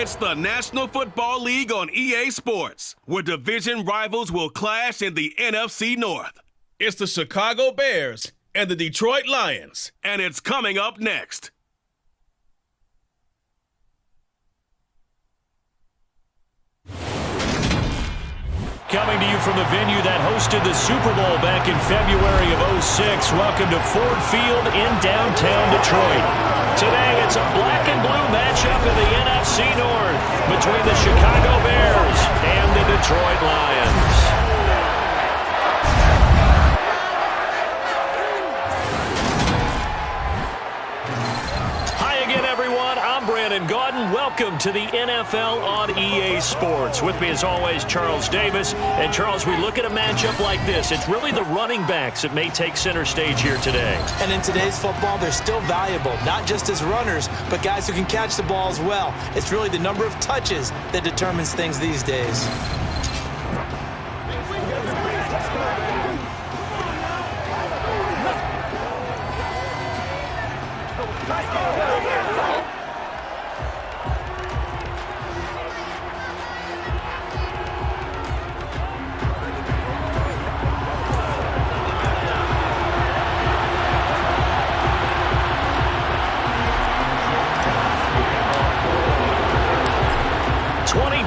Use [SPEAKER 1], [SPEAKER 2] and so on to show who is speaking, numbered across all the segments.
[SPEAKER 1] It's the National Football League on EA Sports, where division rivals will clash in the NFC North. It's the Chicago Bears and the Detroit Lions, and it's coming up next.
[SPEAKER 2] Coming to you from the venue that hosted the Super Bowl back in February of '06. Welcome to Ford Field in downtown Detroit. Today, it's a black and blue matchup in the NFC North between the Chicago Bears and the Detroit Lions. Welcome to the NFL on EA Sports. With me, as always, Charles Davis. And, Charles, we look at a matchup like this. It's really the running backs that may take center stage here today.
[SPEAKER 3] And in today's football, they're still valuable, not just as runners, but guys who can catch the ball as well. It's really the number of touches that determines things these days.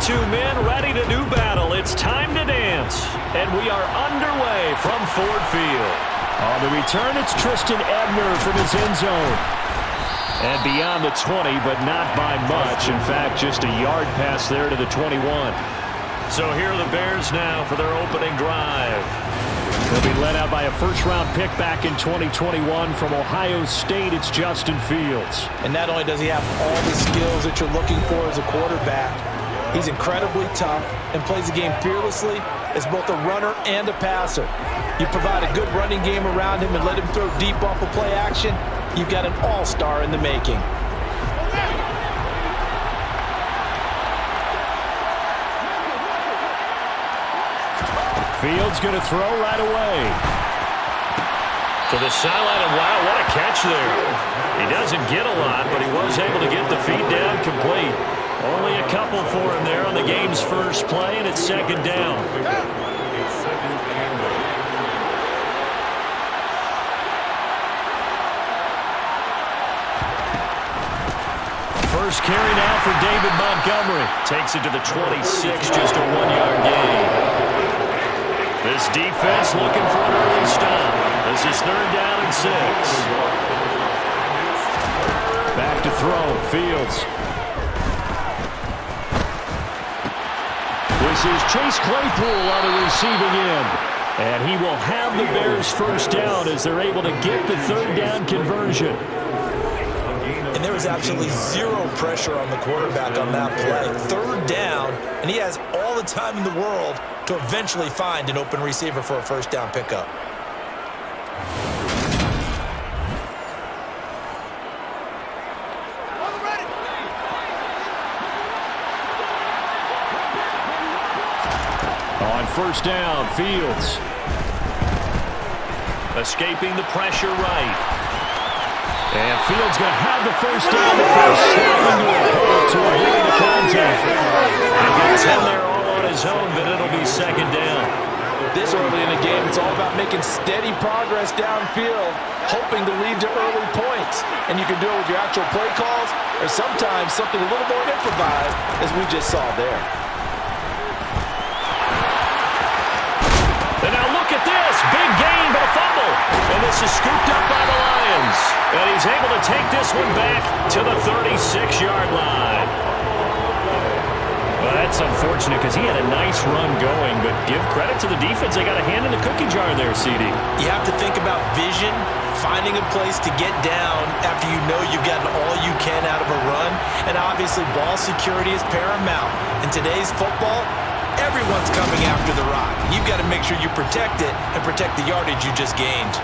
[SPEAKER 2] Two men ready to do battle. It's time to dance. And we are underway from Ford Field. On the return, it's Tristan Ebner from his end zone. And beyond the 20, but not by much. In fact, just a yard pass there to the 21. So here are the Bears now for their opening drive. They'll be led out by a first-round pick back in 2021 from Ohio State. It's Justin Fields.
[SPEAKER 3] And not only does he have all the skills that you're looking for as a quarterback, he's incredibly tough and plays the game fearlessly as both a runner and a passer. You provide a good running game around him and let him throw deep off of play action, you've got an all-star in the making.
[SPEAKER 2] Fields going to throw right away. To the sideline, and wow, what a catch there. He doesn't get a lot, but he was able to get the feet down complete. Only a couple for him there on the game's first play, and it's second down. First carry now for David Montgomery. Takes it to the 26, just a 1-yard gain. This defense looking for an early stop. This is third down and 6. Back to throw, Fields. This is Chase Claypool on the receiving end. And he will have the Bears first down as they're able to get the third down conversion.
[SPEAKER 3] And there was absolutely zero pressure on the quarterback on that play. Third down, and he has all the time in the world to eventually find an open receiver for a first down pickup.
[SPEAKER 2] On first down, Fields. Escaping the pressure right. And Fields going to have the first down before slamming the opponent to avoid the contact. He gets in there all on his own, but it'll be second down.
[SPEAKER 3] This early in the game, it's all about making steady progress downfield, hoping to lead to early points. And you can do it with your actual play calls, or sometimes something a little more improvised, as we just saw there.
[SPEAKER 2] And now look at this. Big gain, but a fumble. And this is scooped up by the Lions. And he's able to take this one back to the 36-yard line. Well, that's unfortunate because he had a nice run going, but give credit to the defense. They got a hand in the cookie jar there, CD.
[SPEAKER 3] You have to think about vision, finding a place to get down after you know you've gotten all you can out of a run. And obviously, ball security is paramount. In today's football, everyone's coming after the rock. You've got to make sure you protect it and protect the yardage you just gained.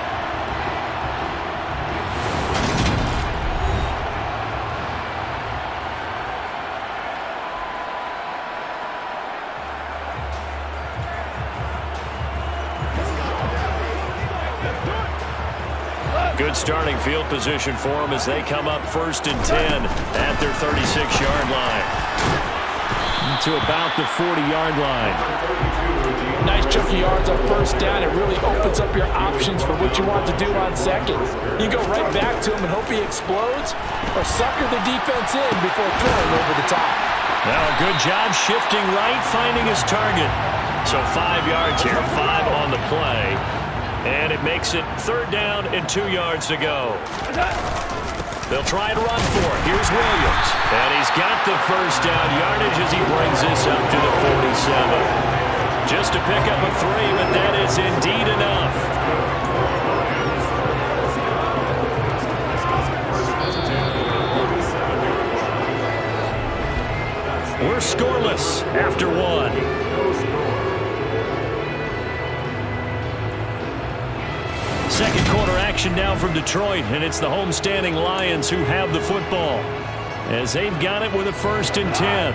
[SPEAKER 2] Good starting field position for them as they come up 1st and 10 at their 36-yard line. to about the 40-yard line.
[SPEAKER 4] Nice chunk of yards on first down. It really opens up your options for what you want to do on second. You can go right back to him and hope he explodes, or sucker the defense in before throwing over the top.
[SPEAKER 2] Now, good job shifting right, finding his target. So 5 yards here, 5 on the play. And it makes it 3rd down and 2 yards to go. They'll try to run for it. Here's Williams. And he's got the first down yardage as he brings this up to the 47. Just to pick up a 3, but that is indeed enough. We're scoreless after 1. Second quarter action now from Detroit, and it's the homestanding Lions who have the football as they've got it with a 1st and 10.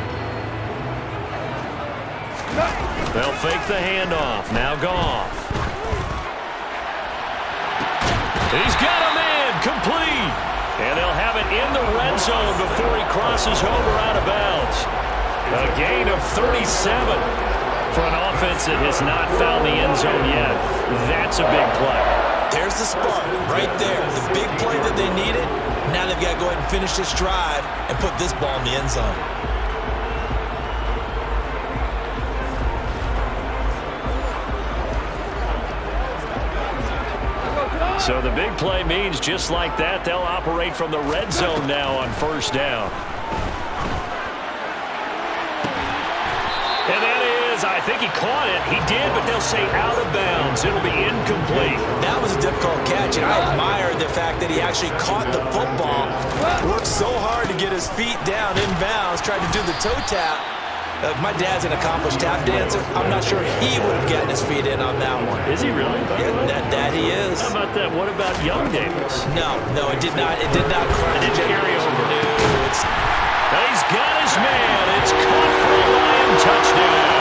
[SPEAKER 2] They'll fake the handoff. Now Goff. He's got a man complete. And they'll have it in the red zone before he crosses over out of bounds. A gain of 37 for an offense that has not found the end zone yet. That's a big play.
[SPEAKER 3] There's the spark right there. The big play that they needed. Now they've got to go ahead and finish this drive and put this ball in the end zone.
[SPEAKER 2] So the big play means just like that, they'll operate from the red zone now on 1st down. And that is, I think he caught it. He did, but they'll say out of bounds. It'll be incomplete.
[SPEAKER 3] That was a difficult catch, and I admire the fact that he actually caught the football. Worked so hard to get his feet down in bounds, tried to do the toe tap. My dad's an accomplished tap dancer. I'm not sure he would have gotten his feet in on that one.
[SPEAKER 2] Is he really?
[SPEAKER 3] Yeah, that he is.
[SPEAKER 2] How about that? What about Young Davis?
[SPEAKER 3] No, it did not. It did not carry over.
[SPEAKER 2] He's got his man. It's caught for a Lion touchdown.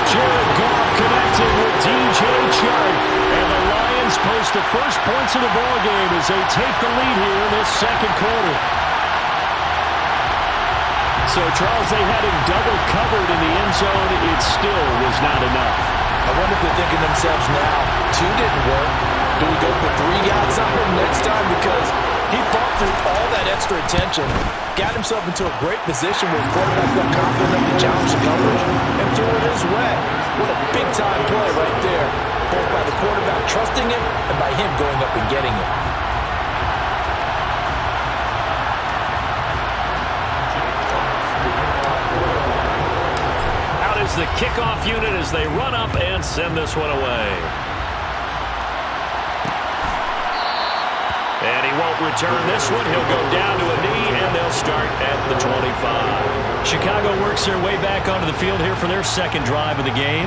[SPEAKER 2] Jared Goff connecting with DJ Chark. And the Lions post the first points of the ballgame as they take the lead here in this second quarter. So, Charles, they had him double covered in the end zone. It still was not enough.
[SPEAKER 4] I wonder if they're thinking to themselves now, 2 didn't work. Do we go for 3 guys on him next time? Because he fought through all that extra attention, got himself into a great position where his quarterback felt confident enough to challenge the coverage and threw it his way. What a big-time play right there, both by the quarterback trusting him and by him going up and getting it.
[SPEAKER 2] The kickoff unit as they run up and send this one away. And he won't return this one. He'll go down to a knee, and they'll start at the 25. Chicago works their way back onto the field here for their second drive of the game.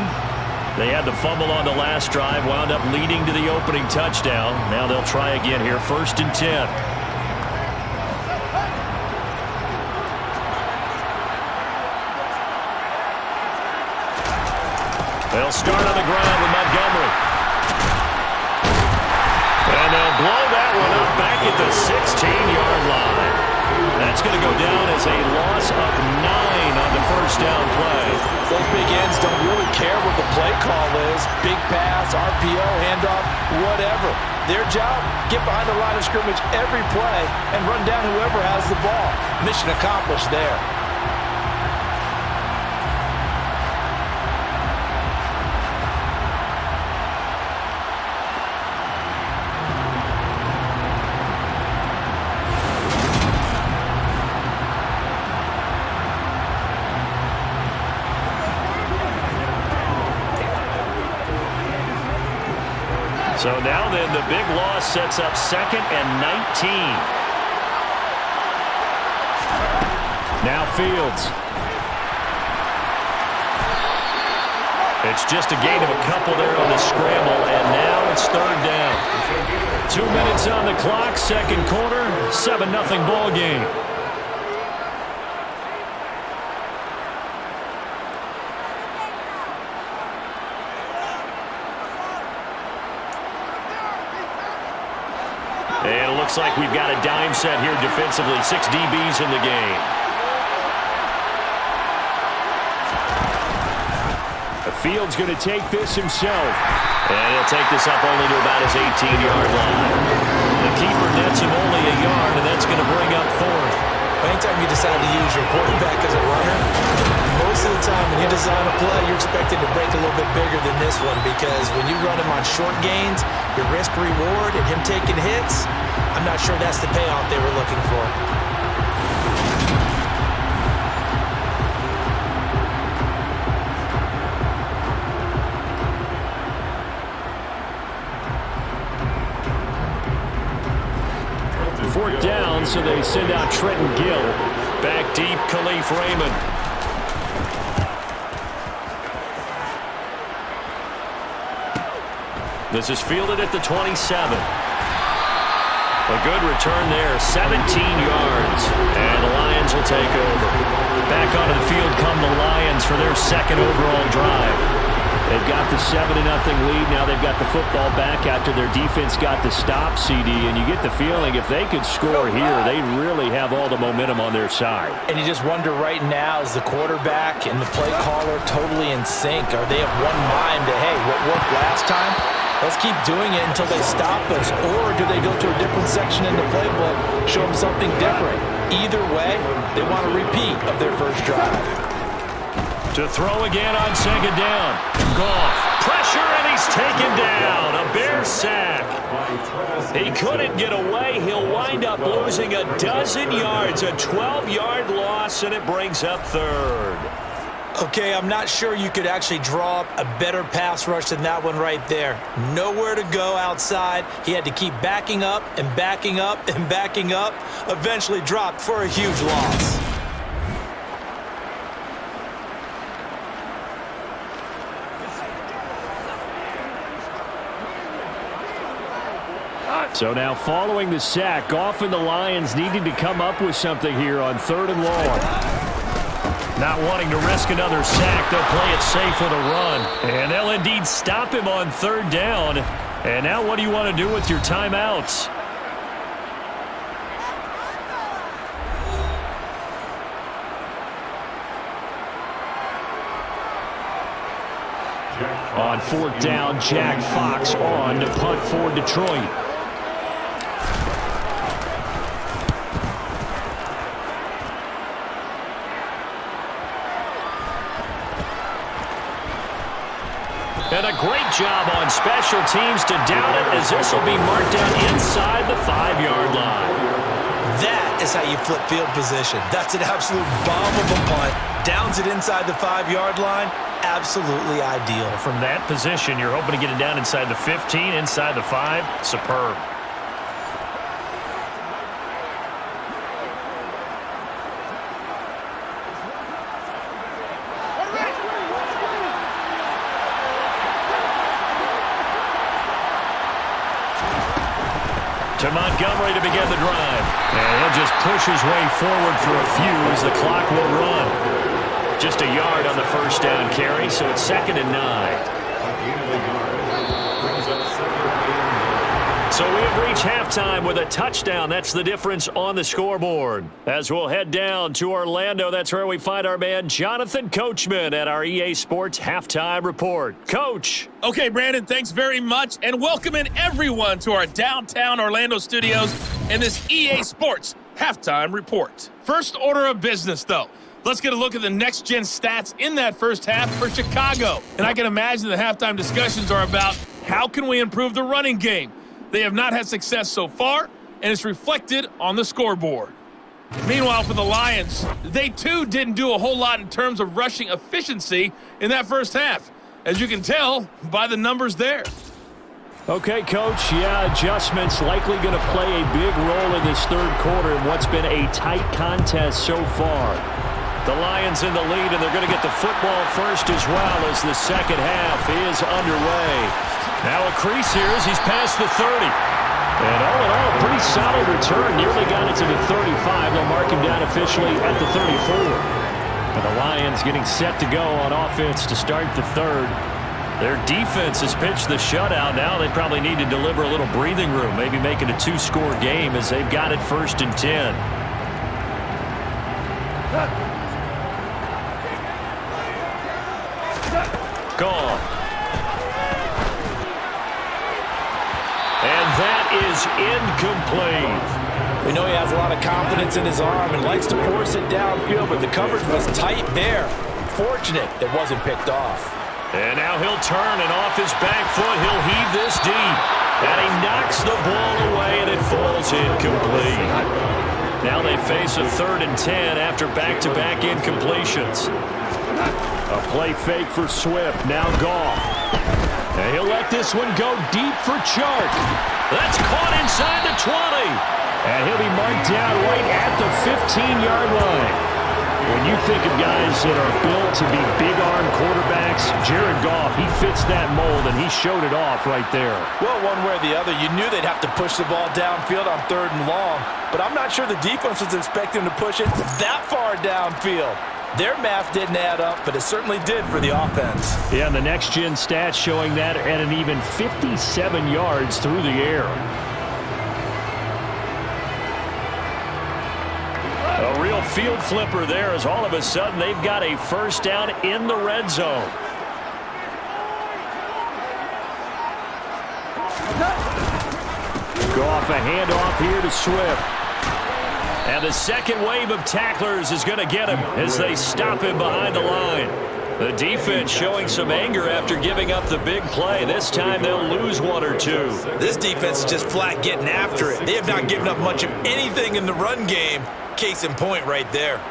[SPEAKER 2] They had the fumble on the last drive, wound up leading to the opening touchdown. Now they'll try again here, 1st and 10. They'll start on the ground with Montgomery. And they'll blow that one up back at the 16-yard line. That's going to go down as a loss of 9 on the 1st down play.
[SPEAKER 4] Those big ends don't really care what the play call is. Big pass, RPO, handoff, whatever. Their job, get behind the line of scrimmage every play and run down whoever has the ball. Mission accomplished there.
[SPEAKER 2] So now then, the big loss sets up 2nd and 19. Now Fields. It's just a gain of a couple there on the scramble, and now it's 3rd down. 2 minutes on the clock, second quarter, 7-0 ball game. And it looks like we've got a dime set here defensively. 6 DBs in the game. Field's going to take this himself. And he'll take this up only to about his 18-yard line. The keeper nets him only a yard, and that's going to bring up fourth.
[SPEAKER 3] Anytime you decide to use your quarterback as a runner, most of the time when you design a play, you're expected to break a little bit bigger than this one, because when you run him on short gains, your risk-reward and him taking hits, I'm not sure that's the payoff they were looking for.
[SPEAKER 2] Fourth down, so they send out Trenton Gill. Back deep, Khalif Raymond. This is fielded at the 27. A good return there, 17 yards. And the Lions will take over. Back onto the field come the Lions for their second overall drive. They've got the 7-0 lead. Now they've got the football back after their defense got the stop, CD. And you get the feeling if they could score here, they really have all the momentum on their side.
[SPEAKER 3] And you just wonder right now, is the quarterback and the play caller totally in sync? Are they of one mind to, hey, what worked last time? Let's keep doing it until they stop us. Or do they go to a different section in the playbook, show them something different? Either way, they want a repeat of their first drive.
[SPEAKER 2] To throw again on second down. Goff. Pressure, and he's taken down. A Bear sack. He couldn't get away. He'll wind up losing a dozen yards. A 12-yard loss, and it brings up third.
[SPEAKER 3] Okay, I'm not sure you could actually draw up a better pass rush than that one right there. Nowhere to go outside. He had to keep backing up and backing up and backing up. Eventually dropped for a huge loss.
[SPEAKER 2] So now following the sack, Goff and the Lions needing to come up with something here on 3rd and long. Not wanting to risk another sack, they'll play it safe with a run. And they'll indeed stop him on 3rd down. And now what do you want to do with your timeouts? On 4th down, Jack Fox on to punt for Detroit. And a great job on special teams to down it, as this will be marked down inside the 5-yard line.
[SPEAKER 3] That is how you flip field position. That's an absolute bomb of a punt. Downs it inside the 5-yard line. Absolutely ideal.
[SPEAKER 2] From that position, you're hoping to get it down inside the 15, inside the 5. Superb. To Montgomery to begin the drive. And he'll just push his way forward for a few as the clock will run. Just a yard on the first down carry, so it's 2nd and 9. So we have reached halftime with a touchdown. That's the difference on the scoreboard. As we'll head down to Orlando, that's where we find our man Jonathan Coachman at our EA Sports Halftime Report. Coach.
[SPEAKER 5] Okay, Brandon, thanks very much, and welcome in everyone to our downtown Orlando studios and this EA Sports Halftime Report. First order of business, though. Let's get a look at the next-gen stats in that first half for Chicago. And I can imagine the halftime discussions are about how can we improve the running game. They have not had success so far, and it's reflected on the scoreboard. Meanwhile, for the Lions, they too didn't do a whole lot in terms of rushing efficiency in that first half, as you can tell by the numbers there.
[SPEAKER 2] Okay, Coach, adjustments likely going to play a big role in this third quarter in what's been a tight contest so far. The Lions in the lead, and they're going to get the football first as well as the second half is underway. Now a crease here as he's past the 30. And all in all, pretty solid return. Nearly got it to the 35. They'll mark him down officially at the 34. But the Lions getting set to go on offense to start the third. Their defense has pitched the shutout. Now they probably need to deliver a little breathing room, maybe make it a 2-score game as they've got it 1st and 10. kickoff. And that is incomplete.
[SPEAKER 4] We know he has a lot of confidence in his arm and likes to force it downfield, but the coverage was tight there. Fortunate it wasn't picked off.
[SPEAKER 2] And now he'll turn, and off his back foot, he'll heave this deep. And he knocks the ball away, and it falls incomplete. Now they face a 3rd and 10 after back-to-back incompletions. A play fake for Swift, now Goff. And he'll let this one go deep for Chark. That's caught inside the 20. And he'll be marked down right at the 15-yard line. When you think of guys that are built to be big-arm quarterbacks, Jared Goff, he fits that mold, and he showed it off right there.
[SPEAKER 4] Well, one way or the other, you knew they'd have to push the ball downfield on 3rd and long, but I'm not sure the defense was expecting to push it that far downfield. Their math didn't add up, but it certainly did for the offense.
[SPEAKER 2] Yeah, and the next-gen stats showing that at an even 57 yards through the air. A real field flipper there as all of a sudden they've got a first down in the red zone. Goff, a handoff here to Swift. And the second wave of tacklers is going to get him as they stop him behind the line. The defense showing some anger after giving up the big play. This time they'll lose 1 or 2.
[SPEAKER 3] This defense is just flat getting after it. They have not given up much of anything in the run game. Case in point right there.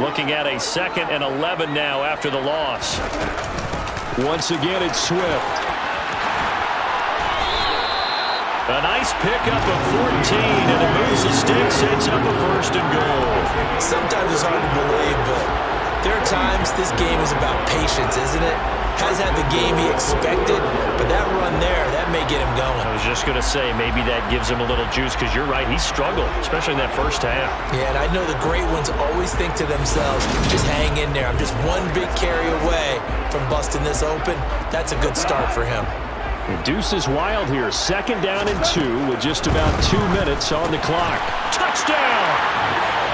[SPEAKER 2] Looking at a 2nd and 11 now after the loss. Once again, it's Swift. A nice pickup of 14, and it moves the sticks, sets up a 1st and goal.
[SPEAKER 3] Sometimes it's hard to believe, but there are times this game is about patience, isn't it? Has had the game he expected, but that run there, that may get him going.
[SPEAKER 2] I was just going to say, maybe that gives him a little juice, because you're right, he struggled, especially in that first half.
[SPEAKER 3] Yeah, and I know the great ones always think to themselves, just hang in there. I'm just one big carry away from busting this open. That's a good start for him.
[SPEAKER 2] The deuce is wild here. 2nd down and 2 with just about 2 minutes on the clock. Touchdown!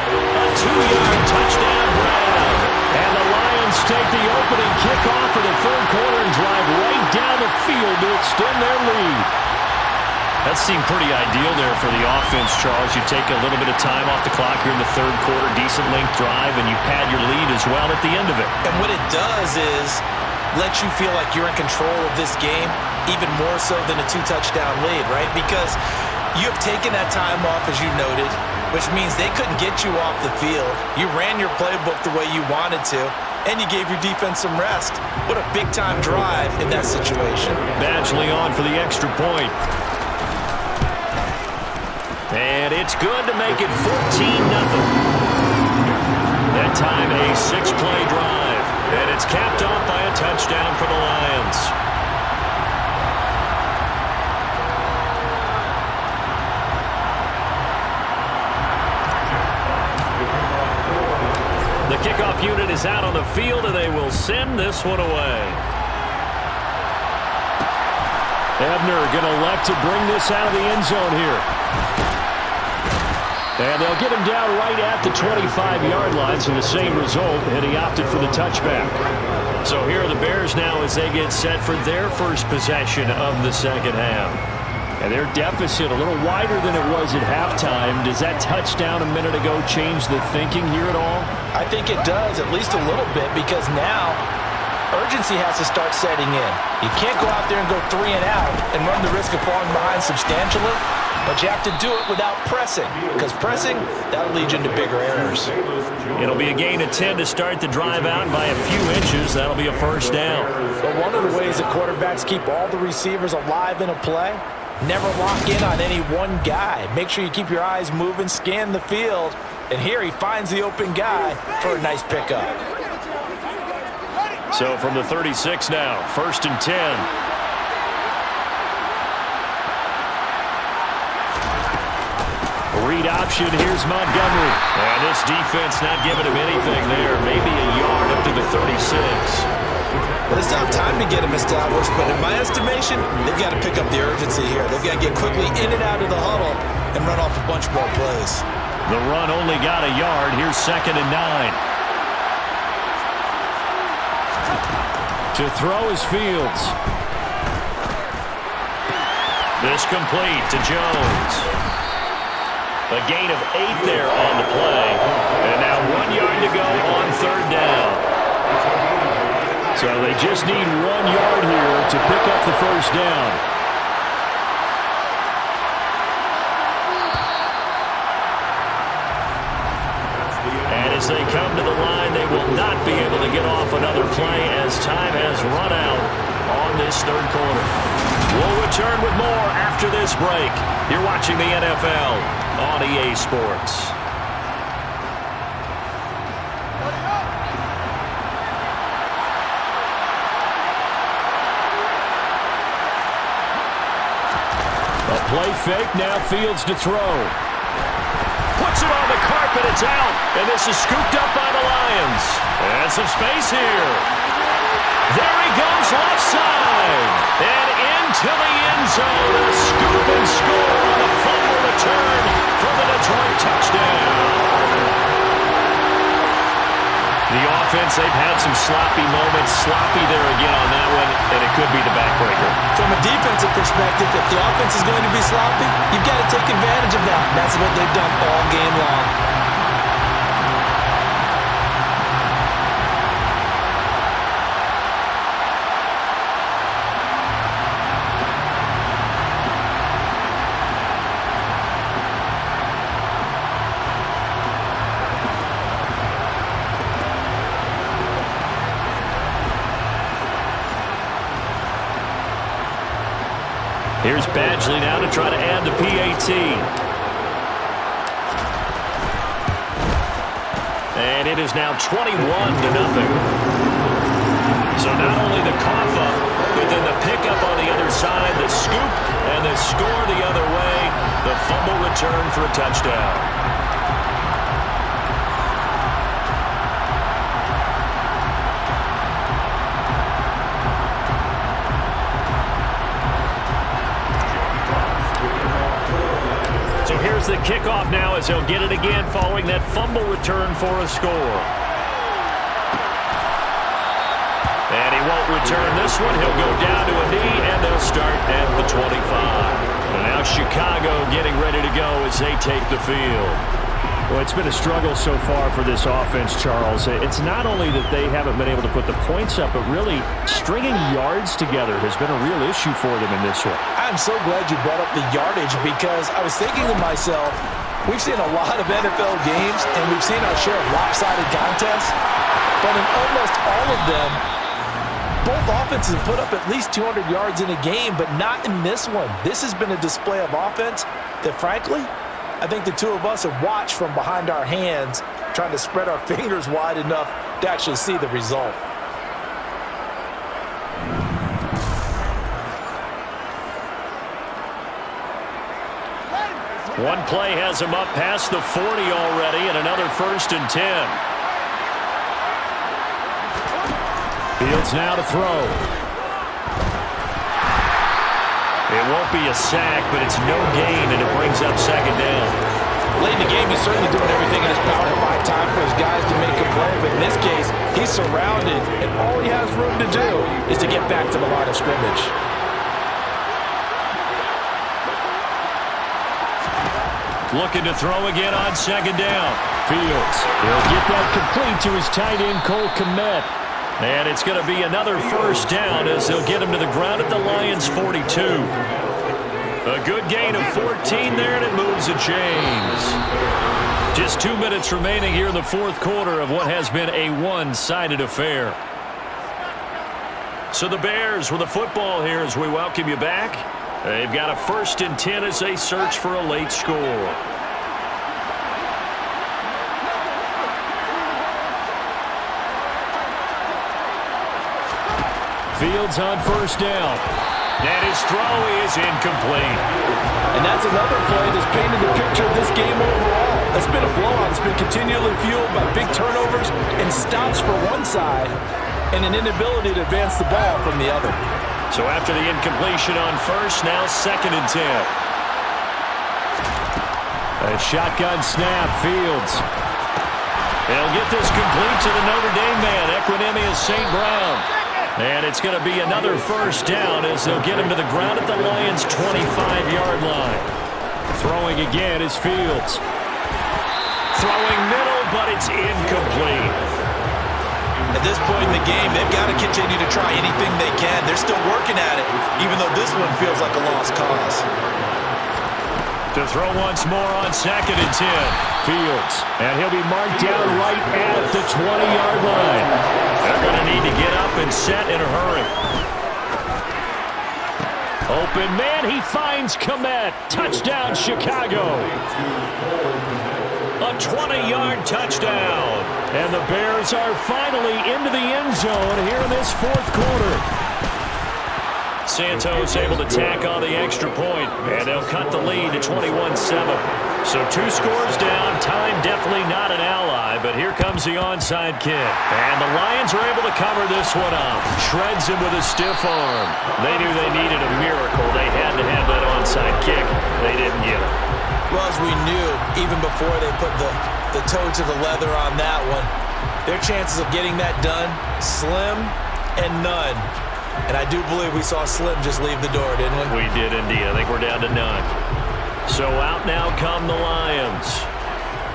[SPEAKER 2] A 2-yard touchdown grab. And the Lions take the opening kickoff for the 3rd quarter and drive right down the field to extend their lead. That seemed pretty ideal there for the offense, Charles. You take a little bit of time off the clock here in the 3rd quarter, decent length drive, and you pad your lead as well at the end of it.
[SPEAKER 3] And what it does is let you feel like you're in control of this game, even more so than a 2-touchdown lead, right? Because you have taken that time off, as you noted, which means they couldn't get you off the field. You ran your playbook the way you wanted to, and you gave your defense some rest. What a big-time drive in that situation.
[SPEAKER 2] Badgley on for the extra point. And it's good to make it 14-0. That time a 6-play drive. And it's capped off by a touchdown for the Lions. The kickoff unit is out on the field, and they will send this one away. Ebner going to elect to bring this out of the end zone here. And they'll get him down right at the 25-yard line, so the same result, and he opted for the touchback. So here are the Bears now as they get set for their first possession of the 2nd half. And their deficit a little wider than it was at halftime. Does that touchdown a minute ago change the thinking here at all?
[SPEAKER 4] I think it does, at least a little bit, because now urgency has to start setting in. You can't go out there and go 3 and out and run the risk of falling behind substantially, but you have to do it without pressing, because pressing, that'll lead you into bigger errors.
[SPEAKER 2] It'll be a gain of 10 to start the drive out by a few inches. That'll be a 1st down.
[SPEAKER 4] But one of the ways that quarterbacks keep all the receivers alive in a play, never lock in on any one guy. Make sure you keep your eyes moving, scan the field, and here he finds the open guy for a nice pickup.
[SPEAKER 2] So from the 36 now, 1st and 10. Read option, here's Montgomery. And this defense not giving him anything there. Maybe a yard up to the 36.
[SPEAKER 3] Well, they still have time to get him established, but in my estimation, they've got to pick up the urgency here. They've got to get quickly in and out of the huddle and run off a bunch more plays.
[SPEAKER 2] The run only got a yard. Here's 2nd and 9. To throw is Fields. This complete to Jones. A gain of 8 there on the play. And now 1 yard to go on 3rd down. So they just need 1 yard here to pick up the 1st down. And as they come to the line, they will not be able to get off another play as time has run out on this 3rd quarter. We'll return with more after this break. You're watching the NFL on EA Sports. A play fake, now Fields to throw. Puts it on the carpet, it's out, and this is scooped up by the Lions. And some space here. There he goes left side. And into the end zone. A scoop and score on the fumble return for the Detroit touchdown. The offense, they've had some sloppy moments. Sloppy there again on that one, and it could be the backbreaker.
[SPEAKER 3] From a defensive perspective, if the offense is going to be sloppy, you've got to take advantage of that. That's what they've done all game long.
[SPEAKER 2] Here's Badgley now to try to add the PAT. And it is now 21-0. So not only the cough up, but then the pickup on the other side, the scoop, and the score the other way. The fumble return for a touchdown. Here's the kickoff now as he'll get it again following that fumble return for a score. And he won't return this one. He'll go down to a knee, and they'll start at the 25. And now Chicago getting ready to go as they take the field. Well, it's been a struggle so far for this offense, Charles. It's not only that they haven't been able to put the points up, but really stringing yards together has been a real issue for them in this one.
[SPEAKER 4] I'm so glad you brought up the yardage because I was thinking to myself, we've seen a lot of NFL games and we've seen our share of lopsided contests, but in almost all of them, both offenses have put up at least 200 yards in a game, but not in this one. This has been a display of offense that, frankly, I think the two of us have watched from behind our hands, trying to spread our fingers wide enough to actually see the result.
[SPEAKER 2] One play has him up past the 40 already, and another 1st and 10. Fields now to throw. It won't be a sack, but it's no gain, and it brings up 2nd down.
[SPEAKER 4] Late in the game, he's certainly doing everything in his power to find time for his guys to make a play, but in this case, he's surrounded, and all he has room to do is to get back to the line of scrimmage.
[SPEAKER 2] Looking to throw again on 2nd down. Fields, he'll get that complete to his tight end, Cole Kmet. And it's going to be another 1st down as they'll get him to the ground at the Lions' 42. A good gain of 14 there, and it moves the chains. Just 2 minutes remaining here in the 4th quarter of what has been a one-sided affair. So the Bears with the football here as we welcome you back. They've got a 1st and 10 as they search for a late score. Fields on 1st down. And his throw is incomplete.
[SPEAKER 4] And that's another play that's painted the picture of this game overall. It's been a blowout. It's been continually fueled by big turnovers and stops for one side and an inability to advance the ball from the other.
[SPEAKER 2] So after the incompletion on first, now 2nd and 10. A shotgun snap, Fields. He'll get this complete to the Notre Dame man, Equinemius St. Brown. And it's going to be another first down as they'll get him to the ground at the Lions' 25-yard line. Throwing again is Fields. Throwing middle, but it's incomplete.
[SPEAKER 3] At this point in the game, they've got to continue to try anything they can. They're still working at it, even though this one feels like a lost cause.
[SPEAKER 2] To throw once more on 2nd and 10. Fields. And he'll be marked down right at the 20-yard line. They're going to need to get up and set in a hurry. Open man, he finds Kmet. Touchdown, Chicago. A 20-yard touchdown. And the Bears are finally into the end zone here in this 4th quarter. Santos able to tack on the extra point, and they'll cut the lead to 21-7. So 2 scores down, time definitely not an ally, but here comes the onside kick. And the Lions are able to cover this one up. Shreds him with a stiff arm. They knew they needed a miracle. They had to have that onside kick. They didn't get it.
[SPEAKER 3] Well, as we knew, even before they put the toe to the leather on that one, their chances of getting that done, slim and none. And I do believe we saw Slim just leave the door, didn't we?
[SPEAKER 2] We did indeed. I think we're down to none. So out now come the Lions.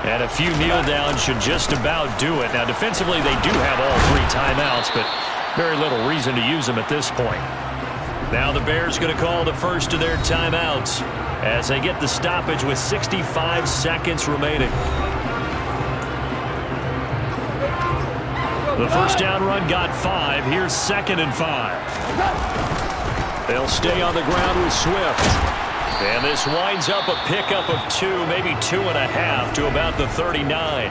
[SPEAKER 2] And a few kneel downs should just about do it. Now defensively they do have all 3 timeouts, but very little reason to use them at this point. Now the Bears going to call the first of their timeouts as they get the stoppage with 65 seconds remaining. The first down run got 5. Here's 2nd and 5. They'll stay on the ground with Swift. And this winds up a pickup of 2, maybe 2.5 to about the 39.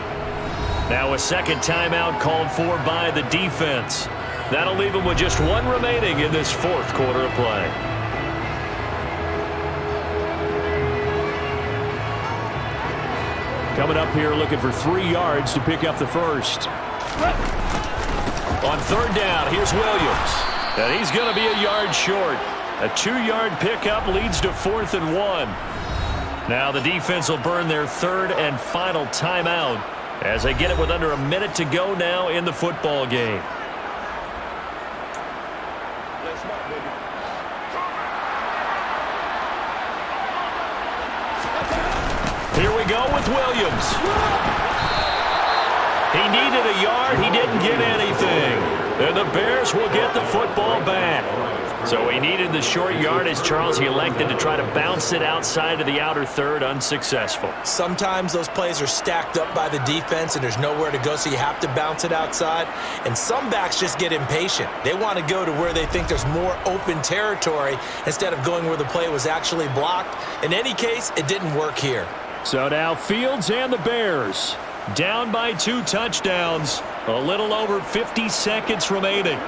[SPEAKER 2] Now a second timeout called for by the defense. That'll leave them with just 1 remaining in this 4th quarter of play. Coming up here looking for 3 yards to pick up the first. On 3rd down, here's Williams. And he's going to be a yard short. A 2-yard pickup leads to 4th and 1. Now the defense will burn their 3rd and final timeout as they get it with under a minute to go now in the football game. Here we go with Williams. He needed a yard. He didn't get anything. And the Bears will get the football back. So he needed the short yardage, Charles. He elected to try to bounce it outside of the outer 3rd, unsuccessful.
[SPEAKER 3] Sometimes those plays are stacked up by the defense and there's nowhere to go, so you have to bounce it outside. And some backs just get impatient. They want to go to where they think there's more open territory instead of going where the play was actually blocked. In any case, it didn't work here.
[SPEAKER 2] So now Fields and the Bears down by 2 touchdowns. A little over 50 seconds remaining.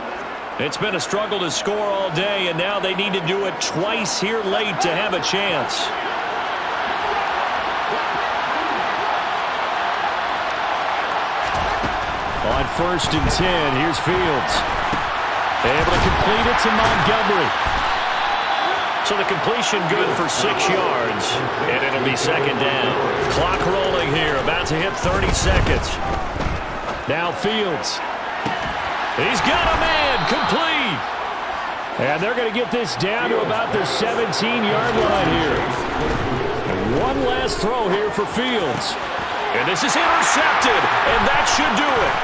[SPEAKER 2] It's been a struggle to score all day, and now they need to do it twice here late to have a chance. On 1st and 10, here's Fields. Able to complete it to Montgomery. So the completion good for 6 yards, and it'll be 2nd down. Clock rolling here, about to hit 30 seconds. Now Fields. He's got a man, complete. And they're going to get this down to about the 17-yard line here. And one last throw here for Fields. And this is intercepted, and that should do it.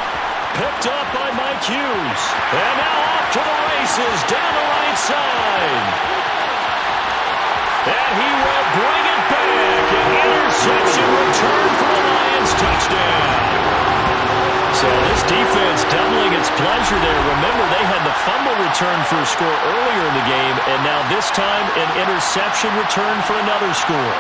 [SPEAKER 2] Picked up by Mike Hughes. And now off to the races down the right side. And he will bring it back. An interception return for the Lions touchdown. So this defense doubling its pleasure there. Remember, they had the fumble return for a score earlier in the game, and now this time an interception return for another score.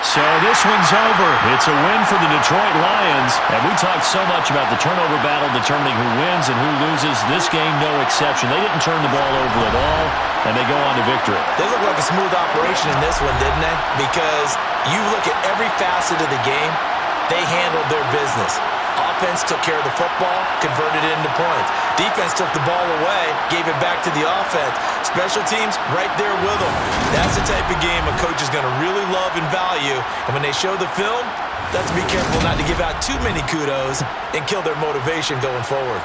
[SPEAKER 2] So this one's over. It's a win for the Detroit Lions. And we talked so much about the turnover battle determining who wins and who loses. This game, no exception. They didn't turn the ball over at all, and they go on to victory.
[SPEAKER 3] They look like a smooth operation in this one, didn't they? Because you look at every facet of the game, they handled their business. Offense took care of the football, converted it into points. Defense took the ball away, gave it back to the offense. Special teams, right there with them. That's the type of game a coach is going to really love and value. And when they show the film, they have to be careful not to give out too many kudos and kill their motivation going forward.